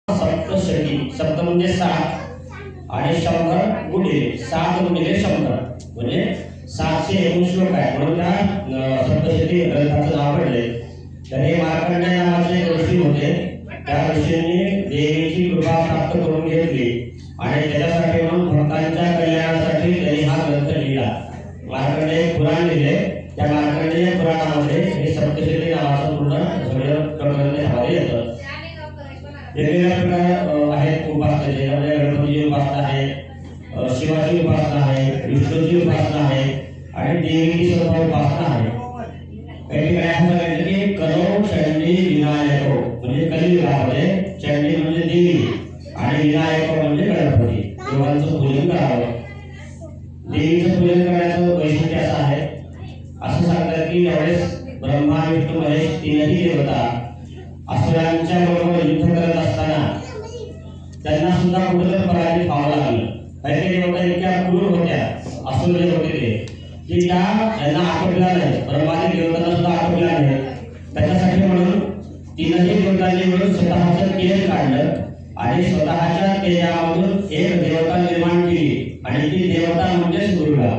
सप्तशती सप्त म्हणजे 7 आणि 100 गुणिले 7 गुणिले 100 म्हणजे 701 श्लोक आहे. म्हणून त्या सप्तशती ग्रंथाचं नाव पडले. तर हे मार्कंडेय नावाचे ऋषी होते. त्या ऋषींनी देवीची कृपा प्राप्त करून घेतली आणि त्याच्यासाठी म्हणून भक्तांच्या कल्याणासाठी त्यांनी हा ग्रंथ लिहिला. मार्कंडेय पुराण लिहिले. त्या मार्कंडेय पुराणामध्ये हे सप्तशती नावाचं पूर्ण सगळं प्रकरण त्यामध्ये येतं. वेगवेगळ्या प्रकार आहेत उपासनेचे. त्यामध्ये गणपतीची उपासना आहे, शिवाची उपासना आहे, विष्णूची उपासना आहे आणि देवीची सुद्धा उपासना आहे. काही ठिकाणी असं सांगितलं की कलो चंडी विनायको म्हणजे कलियुगामध्ये चंडी म्हणजे देवी आणि विनायको म्हणजे गणपती, दोघांचं पूजन करावं. देवीचं पूजन करण्याचं वैशिष्ट्य असं आहे. असं सांगतात की यावेळेस ब्रह्मा विष्णू महेश तीनही देवता असुरांच्या बरोबर युद्ध करत असताना त्यांना सुद्धा कुठेतरी पराजित व्हावं लागलं. काही देवता इतक्या क्रूर होत्या, असुर जे होते ते, की त्यांना आटोपल्या नाही, ब्रह्मादी देवतांना सुद्धा आटोपल्या नाही. त्याच्यासाठी म्हणून तीनही देवतांनी मिळून स्वतःचं तेज काढलं आणि स्वतःच्या तेजामधून एक देवता निर्माण केली आणि ती देवता म्हणजेच दुर्गा.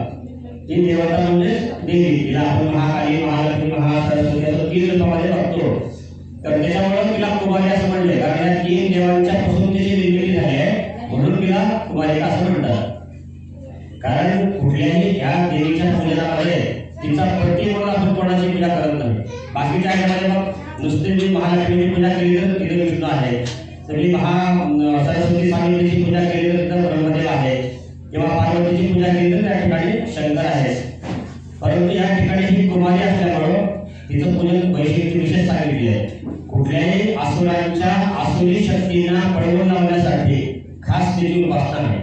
ती देवता म्हणजेच देवी. तिला आपण महाकाली, महालक्ष्मी, महासरस्वती असं 3 रूपामध्ये बघतो. तर त्याच्यामुळे तिला कुमारी असं म्हणले, कारण या 3 देवांच्या पासून तिची निर्मिती झाली आहे म्हणून तिला कुमारिका असं म्हणतात. कारण कुठल्याही या देवीच्या पूजनामध्ये तिचा पती म्हणून आपण कोणाची पूजा करत नाही. बाकीच्या ह्याच्यामध्ये मग नुसती मी महालक्ष्मीची पूजा केली तर तिथे विष्णू आहे, तरी सरस्वती सावित्रीची पूजा केली तर तिथं ब्रह्मदेव आहे, किंवा पार्वतीची पूजा केली तर त्या ठिकाणी शंकर आहे. परंतु या ठिकाणी ही कुमारी असल्यामुळं तिचं पूजन वैशिष्ट्य विशेष सांगितले आहे. कुठल्याही असुरांच्या आसुरी शक्तींना पळवून लावण्यासाठी खास तिची उपासना आहे.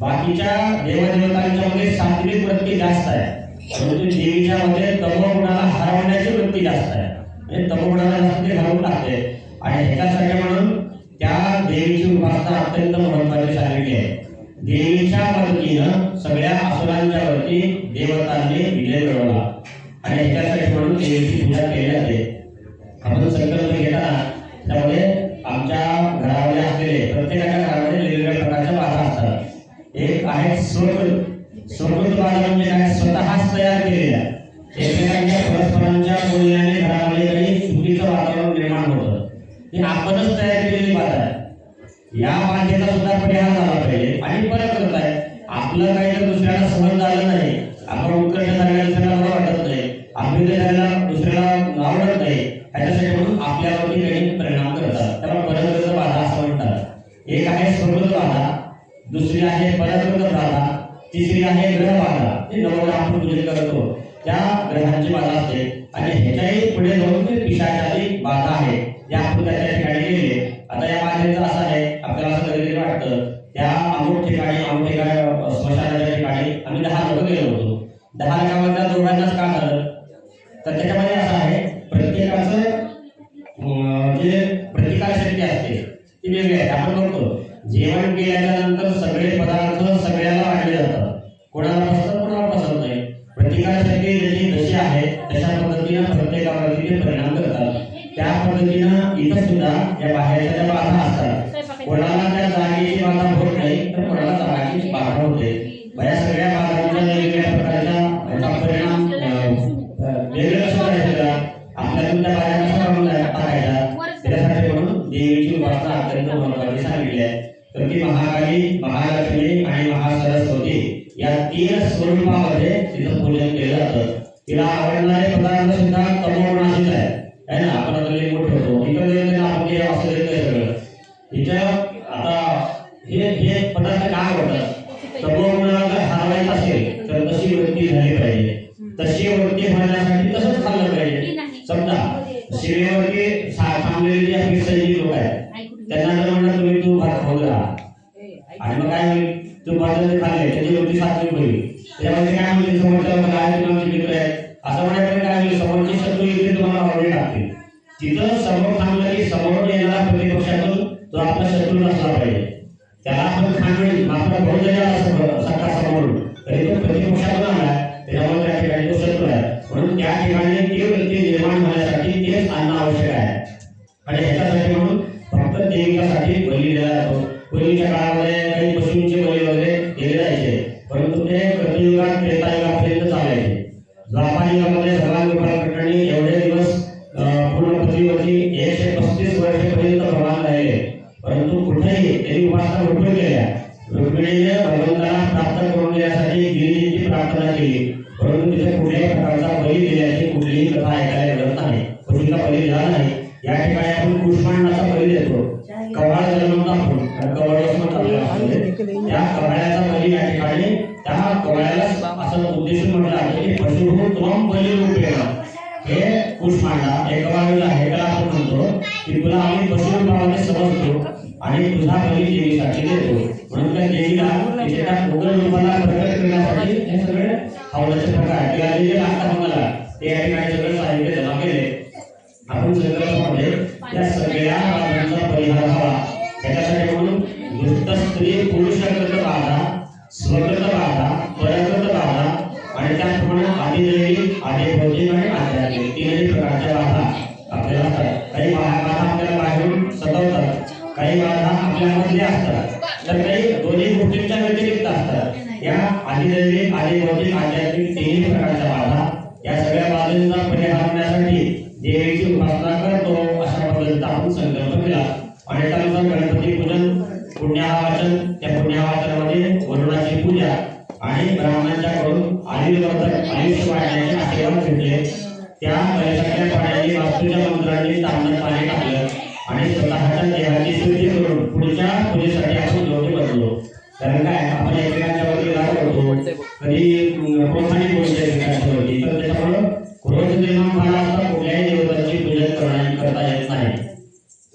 बाकीच्या देवदेवतांच्या मध्ये सात्विक वृत्ती जास्त आहे, परंतु देवीच्या मध्ये तमोगुणाला हरवण्याची वृत्ती जास्त आहे. म्हणजे तमोगुणाला जास्त ते हरवून टाकते आणि ह्याच्यासाठी म्हणून त्या देवीची उपासना अत्यंत महत्त्वाची सांगितली आहे. देवीच्या मदतीनं सगळ्या असुरांच्या वरती देवतांनी विजय मिळवला आणि ह्याच्यासाठी म्हणून देवीची पूजा केली जाते. आपण संकल्प घेताना त्यामध्ये आमच्या घरामध्ये असलेले प्रत्येकाच्या घरामध्ये वेगवेगळ्या प्रकारच्या बाधा असतात. एक आहे स्वकृत बाधा म्हणजे काय, स्वतःच तयार केलेल्या एकमेकांच्या परस्परांच्या बोलण्याने घरामध्ये काही चुकीचं वातावरण निर्माण होतं. ही आपणच तयार केलेली बाधा आहे. या बाधेचा सुद्धा परिहार झाला पाहिजे. आणि परत करत आहे आपलं काही तर दुसऱ्याला सहन झालं नाही, आपण उत्कर्ष झालेल्या दुसऱ्याला बरं वाटत नाही, अभ्युदय झालेला दुसऱ्याला आवडत नाही, ह्याच्यासाठी म्हणून आपल्यावरती काही परिणाम करतात. त्याला परकृत बाधा असं म्हणतात. एक आहे स्वकृत बाधा, दुसरी आहे परकृत बाधा, तिसरी आहे ग्रह बाधा. ते नवग्रह आपण पूजन करतो त्या ग्रहांची बाधा असते. आणि ह्याच्याही पुढे जाऊन पिशाचाची बाधा आहे, या आपण त्या ठिकाणी गेले. आता या बाधेचं असं आहे, आपल्याला असं कधीतरी वाटतं त्या अमुक ठिकाणी स्मशानाच्या ठिकाणी आम्ही 10 लोक गेलो होतो. 10 लोकांमधल्या दोघांनाच का झालं, तर त्याच्यामध्ये असं आहे प्रत्येकाचं जे प्रतिकारशक्ती असते ती वेगळी आहे. आपण बघतो जेवण केल्याच्या नंतर सगळे पदार्थ सगळ्याला वाढले जातात, कोणाला पसंत कोणाला पसंत नाही. प्रतिकारशक्ती ज्याची जशी आहे तशा पद्धतीनं प्रत्येकावरती ते परिणाम करतात. त्या पद्धतीनं इथं सुद्धा या बाहेरच्या ज्या बाधा असतात, कोणाला त्या जागेची बाधा होत नाही तर कोणाला जागेची बाधा होते. या सगळ्या बाधांच्या वेगवेगळ्या प्रकारच्या परिणाम वेगळे कसं करायचं, आपल्यातून त्या बाधा कशा काढून टाकायच्या, त्याच्यासाठी म्हणून देवीची उपासना अत्यंत महत्त्वाची सांगितली आहे. तर ती महाकाली, महालक्ष्मी आणि महासरस्वती या 3 स्वरूपामध्ये तिचं पूजन केलं जातं. तिला आवडणारे पदार्थ सुद्धा तमोगुणाचेच आहे ना. आपण आता लिंबू ठेवतो, इकडे आपण हे असं देतोय सगळं इथं. आता हे पदार्थ काय आवडतात, तमोगुणाला जर हरवायचं असेल तर तशी वृत्ती झाली पाहिजे. तशी वृत्ती होण्यासाठी तसंच खाल्लं पाहिजे. समजा शिवेवरती थांबलेली जी आपली सैनिक लोक आहेत त्यांना जर म्हणलं तुम्ही तू भात खाऊ राहा आणि मग काय होईल, तू भात खाल्ले त्याची वृत्ती सात्विक होईल. त्याच्यामध्ये काय होईल, समोरच्या काय तुमचे मित्र आहेत असं म्हणायचं काय होईल, समोरची शत्रू येते तुम्हाला आवडे टाकतील. तिथं समोर थांबलं की समोर येणारा प्रतिपक्षातून तो आपला शत्रू नसला पाहिजे. त्याला आपण खांडून आपला भाऊ जरी आला सारखा समोरून तरी तो प्रतिपक्षातून आला, त्याच्यामुळे त्या ठिकाणी तो शत्रू आहे. म्हणून त्या ठिकाणी ती वृत्ती निर्माण होण्यासाठी तेच आणणं आवश्यक आहे. आणि ह्याच्यासाठी म्हणून फक्त देवीसाठी बली दिला जातो. पूर्वीच्या काळामध्ये काही पशूंचे बळी वगैरे दिले जायचे, परंतु ते कलियुगात त्रेतायुगापर्यंत चालायचे. द्वापार युगामध्ये भगवान गोपाळ भट्टांनी एवढे दिवस पूर्ण पृथ्वीवरती 135 वर्षापर्यंत भगवान राहिले, परंतु कुठेही त्यांनी उपासना भरपूर केल्या. रुक्मिणीने भगवंताला प्राप्त करून देण्यासाठी गिरिजींची प्रार्थना केली, परंतु तिथे कुठल्याही प्रकारचा बळी दिल्याची कुठलीही कथा ऐकायला मिळत नाही. पशूचा बळी दिला नाही. या ठिकाणी आपण कुष्मांडाचा बळी देतो. कव्हाळ ज्याला म्हणतो आपण, कव्हाळ असं म्हणतात, त्या कव्हाळ्याचा बळी या ठिकाणी त्या कव्हाळ्याला असं उद्देशून म्हटलं आहे की पशुभूत त्वं बलिरूपेण. हे कुष्मांडा एक कव्हाळ आहे, त्याला आपण म्हणतो की तुला आम्ही पशुरूपाने समजतो आणि तुझा बळी देवीसाठी देतो. म्हणून त्या देवीला तिथे त्या उग्र रूपाला प्रकट करण्यासाठी हे सगळे हवनाचे प्रकार किंवा जे लागतात मला ते या ठिकाणी सगळं साहित्य जमा केले. आपण संकल्पामध्ये या सगळ्या बाधांचा परिहार व्हावा त्याच्यासाठी म्हणून दुष्ट स्त्री पुरुषकृत बाधा, स्वकृत बाधा, परकृत बाधा आणि त्याचप्रमाणे आदिदैवी, आदिभौतिक आणि आध्यात्मिक तीनही प्रकारच्या बाधा आपल्याला असतात. काही बाधा आपल्याला बाहेरून सतावतात, काही बाधा आपल्यामध्ये असतात, तर काही दोन्ही गोष्टींच्या व्यतिरिक्त असतात. या आदिदैवी, आदिभौतिक, आध्यात्मिक तीनही प्रकारच्या बाधा, या सगळ्या बाधांचा परिहार होण्यासाठी देवीची उपासना करतो अशा पद्धतीचा आपण संकल्प केला. आणि त्यानंतर गणपती पूजन, पुण्यावाचन, त्या पुण्यावाचनामध्ये वरुणाची पूजा आणि ब्राह्मणांच्याकडून आयुर्वर्धक आयुष्य वाढण्याचे आशीर्वाद घेतले. त्या कलशातल्या पाण्याने वास्तूच्या मंत्रांनी तांबडं पाणी टाकलं आणि स्वतःच्या देहाची शुद्धी करून पुढच्या पूजेसाठी आपण जोडे बदललो. कारण काय आपण एकमेकांच्या वरती राग करतो, कधी प्रोत्साहन बोलतो एकमेकांच्या वरती, तर त्याच्यामुळं क्रोध निर्माण झाला असता कुठल्याही देवतांची पूजन करता येत नाही.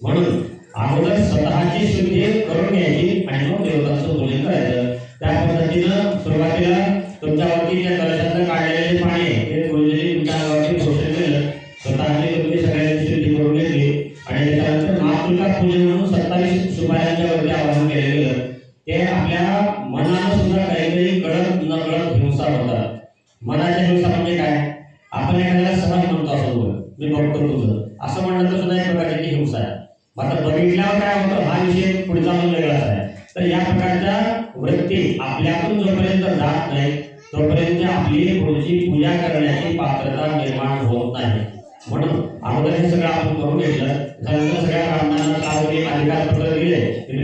म्हणून अगोदर स्वतःची शुद्धी करून घ्यायची आणि मग देवतांचं पूजन करायचं. त्या पद्धतीनं सुरुवातीला तुमच्यावरती त्या कलशातनं काढलेले पाणी ते गुरुजींनी तुमच्यावरती पोषण केलं, स्वतःची तुम्ही सगळ्यांची शुद्धी करून घेतली आणि त्याच्यानंतर महापुरुषा पूजन म्हणून 27 सुपाऱ्यांच्या वरती आवाहन केलं गेलं. ते आपल्या मनानं सुद्धा काहीतरी कळत न कळत हिंसा होतात. मनाच्या हिंसा म्हणजे काय? आपण एखाद्याला सहज म्हणतो असं मी बघतो तुझं असं म्हणणं तर सुद्धा एक प्रकारची हिंसा आहे. मात्र बघितल्यावर काय होतं हा विषय पुढचा वेगळाच आहे. तर या प्रकारच्या वृत्ती आपल्यातून जोपर्यंत जात नाही तोपर्यंत आपली पुढची पूजा करण्याची पात्रता निर्माण होत नाही. म्हणून अगोदर हे सगळं आपण करून घेतलं. त्यानंतर सगळ्या ब्राह्मणांना कावडी अधिकारपत्र दिले.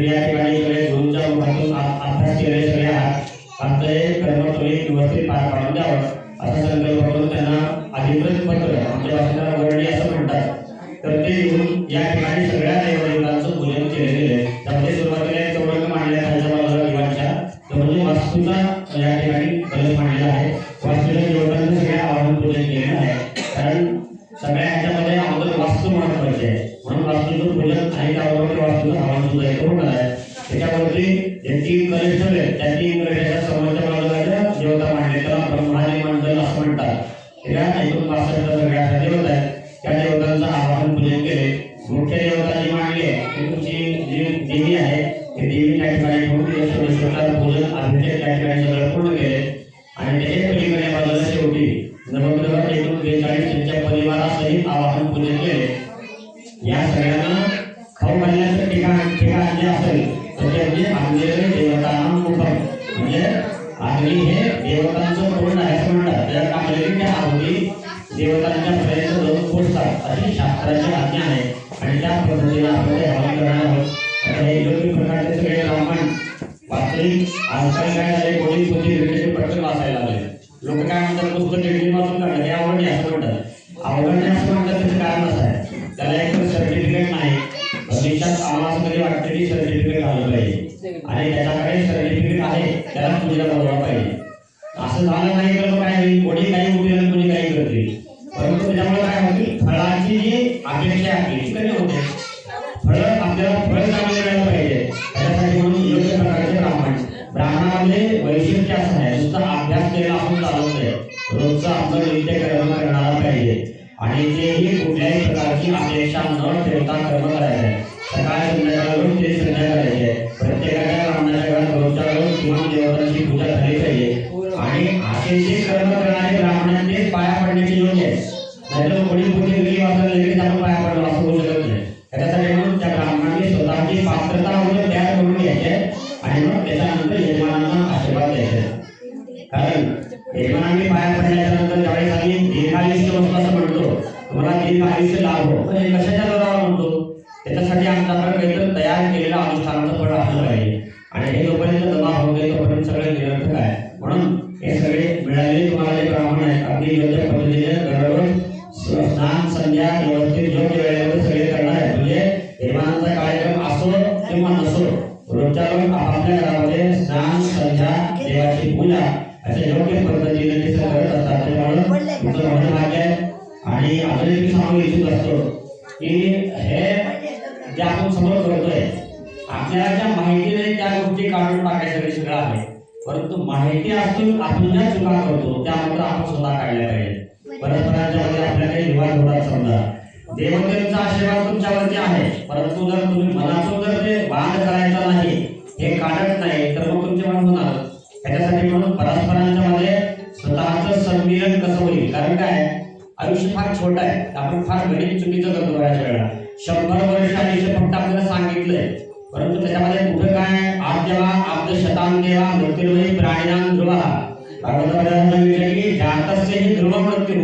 या ठिकाणी इकडे गुरूंच्या मुखातून अभ्यास केले सगळे आहात, फक्त हे कर्म तुम्ही व्यवस्थित पार पाडून द्यावं असा संकल्प करून त्यांना अधिकृत पत्र, आमच्या भाषेला वर्णी असं म्हणतात, तर ते घेऊन या ठिकाणी सगळ्या देवदेवतांचं पूजन केले गेले. त्यामध्ये सुरुवातीला एक चौरंग मांडल्या खालच्या बाजूला दिवाणच्या, तो म्हणजे वास्तूचा या ठिकाणी कलश मांडलेला आहे. वास्तूच्या देवतांचं सगळ्या आवाहन पूजन केलेलं आहे. कारण सगळ्या ह्याच्यामध्ये अगोदर वास्तू महत्वाची आहे, म्हणून वास्तूचं पूजन आणि त्याबरोबर वास्तूचं आवाहन सुद्धा इथे होणार आहे. त्याच्यावरती जे 3 कलश ठेवले त्या 3 कलशाच्या समोरच्या बाजूला देवता मांडले, त्याला ब्रह्मादी मंडल असं म्हणतात. त्या 65 सगळ्या देवता आहेत, त्या देवतांचं आवाहन पूजन केले. मुख्य देवता जी मांडली आहे तुमची जी देवी आहे ती देवी त्या ठिकाणी ठेवून पूजन अभिषेक त्या ठिकाणी सगळं पूर्ण केले. आणि त्याच्या पलीकडे बाजूला शेवटी नवग्रह एकूण 42 त्यांच्या परिवारासहित आवाहन पूजन केले. या सगळ्यांना खाऊ घालण्याचं ठिकाण जे असेल तर ते म्हणजे आंधळे देवतांना मुखम, म्हणजे अग्नी हे देवतांचं तोंड आहे असं म्हणतात. त्या टाकलेली त्या आहुती देवतांच्या पर्यंत जाऊन पोचतात अशी शास्त्राची आज्ञा आहे आणि त्या पद्धतीने आपण ते हवन करणार आहोत. आता हे योग्य प्रकारचे सगळे ब्राह्मण वास्तविक आजकाल काय झाले, कोणी पोथी रिलेटेड पटकन वाचायला लागले. लोक काय म्हणतात पुस्तक डिग्री वाचून काढलं हे आवडणे असं म्हणतात. आवडणे असं म्हणतात त्याचं कारण असं आहे त्याला एक सर्टिफिकेट नाही. भविष्यात आम्हाला कधी वाटते की सर्टिफिकेट आलं पाहिजे आणि त्याच्याकडे सर्टिफिकेट आहे त्याला पूजा करायला पाहिजे. असं झालं नाही तर काय होईल, कोणी काही उठेल कोणी काही करतील, परंतु त्याच्यामुळे काय होईल फळाची जी अपेक्षा आपली ती कमी होते. फळं आपल्याला फळ चांगले मिळायला पाहिजे त्याच्यासाठी म्हणून योग्य प्रकारचे ब्राह्मणामध्ये वैशिष्ट्य असं आहे नुसतं अभ्यास केला आपण चालत नाही, रोजचं आपलं नित्य कर्म करणारा पाहिजे आणि तेही कुठल्याही प्रकारची अपेक्षा न ठेवता कर्म करायचं आहे. सकाळ संध्याकाळ रोज ते संध्या करायची आहे. प्रत्येकाच्या ब्राह्मणाच्या घरात रोजच्या रोज किमान देवतांची पूजा झाली पाहिजे आणि असे कर्म करणारे ब्राह्मणांचे पाया पडण्याची योग्य आहे. नाहीतर कोणी कोणी गेली वाचायला लगेच आपण पाया पडलो असं होऊ शकत नाही. त्याच्यासाठी म्हणून त्या ब्राह्मणांनी स्वतःची पात्रता तयार केलेलं अनुष्ठानाचं फळ असलं पाहिजे आणि हे जोपर्यंत जमा होत नाही तोपर्यंत सगळे निरर्थक आहे. म्हणून हे सगळे मिळालेले तुम्हाला जे ब्राह्मण आहेत अगदी योग्य पद्धतीने दररोज स्नान संध्या व्यवस्थित योग्य वेळेवर सगळे करणार आहेत. म्हणजे निर्माणाचा कार्यक्रम असो किंवा नसो रोजच्या रोज आपापल्या घरामध्ये स्नान संध्या देवाची पूजा अशा योग्य पद्धतीने ते सगळं करत असतात. त्यामुळे तुमचं मोठं भाग्य आहे. आणि अजून एक सांगू इच्छित असतो की हे जे आपण समोर करतोय आपल्याला ज्या माहिती नाही त्या गोष्टी काढून टाकायचं सगळं आहे, परंतु माहिती असून आपण ज्या चुका करतो त्या मात्र आपण स्वतः काढल्या पाहिजे. परस्परांच्या मध्ये आपल्या काही विवाद होतात समजा, देवतेचा आशीर्वाद तुमच्यावरती आहे, परंतु जर तुम्ही मनातून जर ते वाद करायचा नाही हे काढत नाही तर मग तुमचे वाद होणार. त्याच्यासाठी म्हणून परस्परांच्या मध्ये स्वतःचं संमिलन कसं होईल, कारण काय आयुष्य फार छोटं आहे, आपण फार गणित चुकीचं करतो बऱ्याच वेळा. 100 वर्ष आयुष्य फक्त आपल्याला सांगितलंय, परंतु त्याच्यामध्ये कुठं काय आद्यवा आद्य शतांतेवा मृत्युर्वयी प्राणिनां ध्रुवः भागवतामध्ये सांगितलं की जातस्य ही ध्रुव मृत्यू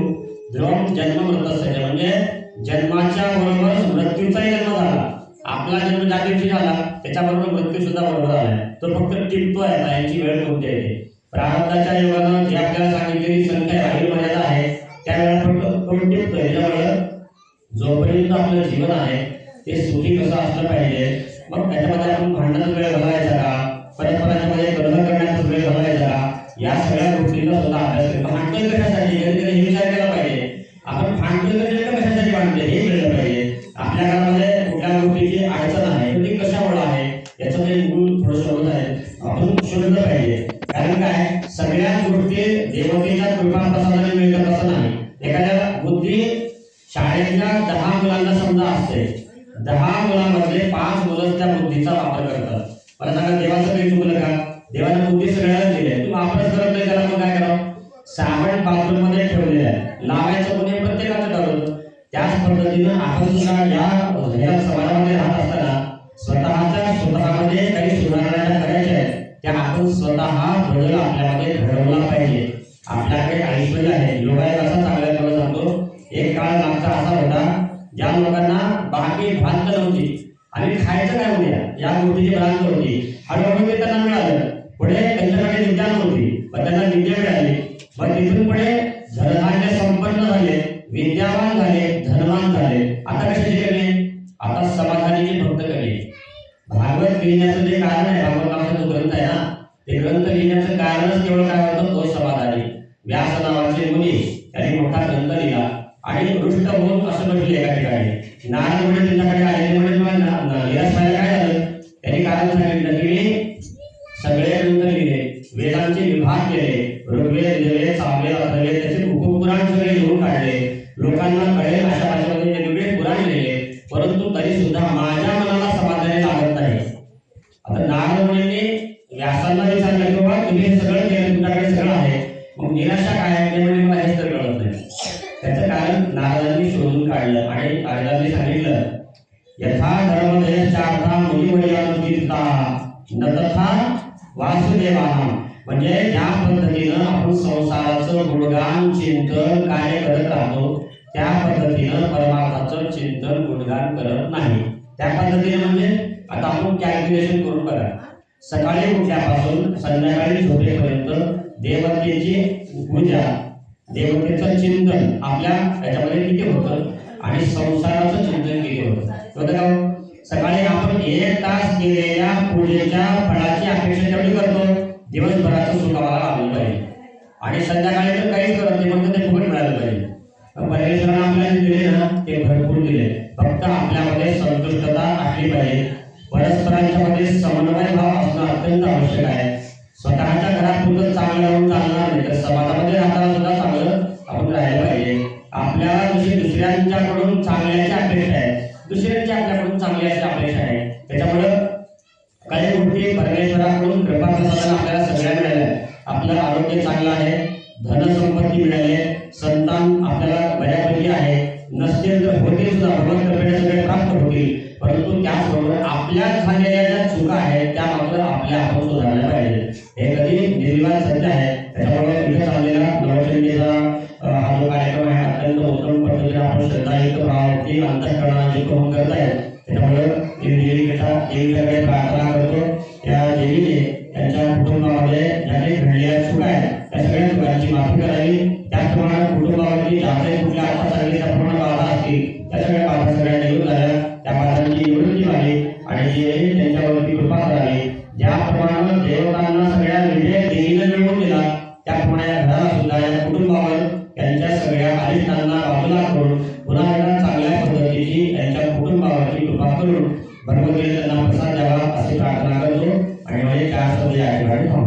ध्रुवम जन्म मृतस्य, म्हणजे जन्माच्या बरोबर मृत्यूचाही जन्म झाला. आपला जन्म ज्या दिवशी झाला त्याच्याबरोबर मृत्यू सुद्धा बरोबर आलाय, तो फक्त टिपतोय. आता यांची वेळ कोणती आहे ते प्रारब्धाच्या योगानं जे आपल्याला सांगितलेली संख्या आहे मर्यादा आहे त्यावेळेला फक्त तो टिपतोय. त्याच्यामुळे जोपर्यंत आपलं जीवन आहे ते सुखी कसं असलं पाहिजे. मग त्याच्यामध्ये आपण भांडणाचा वेळ घालवायचा का, परस्परांच्या मध्ये कर्म करण्याचा वेळ घालवायचा का, या सगळ्या गोष्टींचा सुद्धा अभ्यास करतो. भांडण कशासाठी कधी हे विचार केला पाहिजे. आपण भांडण कशासाठी भांडतोय हे कळलं पाहिजे. आपल्या घरामध्ये कुठल्या गोष्टीची अडचण आहे तर ती कशामुळे आहे याचं ते मूळ थोडं शोधत आहे आपण शोधलं पाहिजे. कारण काय सगळ्या गोष्टी देवतेच्या कृपाप्रसादाने मिळतात असं नाही. एखाद्या बुद्धी शाळेतल्या 10 मुलांना समजा असते, 10 मुलांमध्ये 5 मुलं त्या बुद्धीचा वापर करतात. मला सांगा देवाचं काही चुकलं का? देवाने बुद्धी सगळ्याला दिली आहे, तू वापरच करत नाही त्याला मग काय करावं. साबण बाथरूम मध्ये ठेवलेलं आहे, लावायचं कोणी प्रत्येकाचं ठरवलं. त्याच पद्धतीनं आपण सुद्धा या समाजामध्ये राहत असताना स्वतःमध्ये काही सुधारणा करायच्या आहेत त्या आपण स्वतः बदल आपल्यामध्ये घडवला पाहिजे. आपल्याकडे ऐश्वर्य आहे, योगायोग असा चांगला मला सांगतो. एक काळ मागचा असा होता ज्या लोकांना बाकी भ्रांत नव्हती आणि खायचं काय उद्या या गोष्टीची भ्रांत होती. हळूहळू ते त्यांना मिळालं. पुढे त्यांच्याकडे विद्या नव्हती पण त्यांना विद्या मिळाली. मग तिथून पुढे धनधान्य संपन्न झाले, विद्यावान झाले, धनवान झाले. आता कशाची कमी? आता समाधानाची फक्त कमी. भागवत लिहिण्याचं जे कारण आहे, भागवत नावाचा जो ग्रंथ आहे ना, ते ग्रंथ लिहिण्याचं कारणच केवळ काय होतं, तो समाधानी. व्यास नावाचे मुनी त्यांनी मोठा ग्रंथ लिहिला आणि रुष्ट होऊन असं म्हटले एका ठिकाणी. नारद मुनी त्यांच्याकडे आले म्हणजे निराश व्हायला काय झालं, त्यांनी कारण सांगितलं की मी सगळे ग्रंथ लिहिले, वेदांचे विभाग केले, ऋग्वेद दिले, सामवेद अथर्ववेद त्याचे उपपुराण सगळे लिहून काढले, लोकांना कळेल अशा भाषेमध्ये वेगवेगळे पुराण लिहिले, परंतु तरी सुद्धा माझ्या मनाला समाधान लागत नाही. आता नारद मुनींनी व्यासांना विचारलं की बाबा तुम्ही हे सगळं केलं, तुमच्याकडे सगळं आहे, मग निराशा काय आहे? ते म्हणजे मला हेच तर कळत नाही. त्याचं कारण नारदांनी शोधून काढलं आणि नारदांनी सांगितलं यथा धर्मदेशार्था मुनिवर्यानुकीर्ता न तथा वासुदेवानां, म्हणजे ज्या पद्धतीनं आपण संसाराचं गुणगान चिंतन कार्य करत राहतो त्या पद्धतीनं परमार्थाचं चिंतन गुणगान करत नाही. त्या पद्धतीने म्हणजे आता आपण कॅल्क्युलेशन करून बघा, सकाळी उठल्यापासून संध्याकाळी झोपेपर्यंत देवतेची पूजा देवतेचं चिंतन आपल्या याच्यामध्ये किती होतं आणि संसाराचं चिंतन किती होतं का? सकाळी आपण 1 तास केलेल्या पूजेच्या फळाची अपेक्षा तेवढी करतो, दिवसभराचं सुख आम्हाला लाभलं पाहिजे. आणि संध्याकाळी तर काहीच करत नाही, फक्त ते फुकट मिळालं पाहिजे. परमेश्वरानं आपल्याला दिले ना ते भरपूर दिले, फक्त आपल्यामध्ये संतुष्टता असली पाहिजे. परस्परांच्या मध्ये समन्वय भाव असणं अत्यंत आवश्यक आहे. स्वतःच्या घरात पुढे चांगलं राहून चालणार नाही तर समाजामध्ये राहताना सुद्धा चांगलं आपण राहायला पाहिजे. आपल्याला जशी दुसऱ्यांच्याकडून चांगल्याची अपेक्षा आहे, दुसऱ्यांची आपल्याकडून चांगल्याची अपेक्षा आहे. त्याच्यामुळं काही गोष्टी परमेश्वराकडून कृपा प्रसादाने आपल्याला सगळ्या मिळाल्या. आपलं आरोग्य चांगलं आहे, धनसंपत्ती मिळाली, संतान आपल्याला बऱ्यापैकी आहे, नसतील तर होतील सुद्धा, भगवत कृपेने सगळे प्राप्त होतील. परंतु त्याचबरोबर आपल्या झालेल्या ज्या चुका आहेत त्या मात्र आपल्या आपण सुधारल्या पाहिजे. हे कधी निर्विवाद सत्य आहे. त्याच्यामुळे इथे चाललेला नवचंडीचा हा जो कार्यक्रम आहे अत्यंत उत्तम पद्धतीने आपण श्रद्धायुक्त भावती अंतःकरणायुक्त होऊन करत आहे. त्याच्यामुळे देवीचा भगवतीने त्यांना प्रसाद द्यावा अशी प्रार्थना करतो आणि माझे 4 शब्द या ठिकाणी थांबवतो.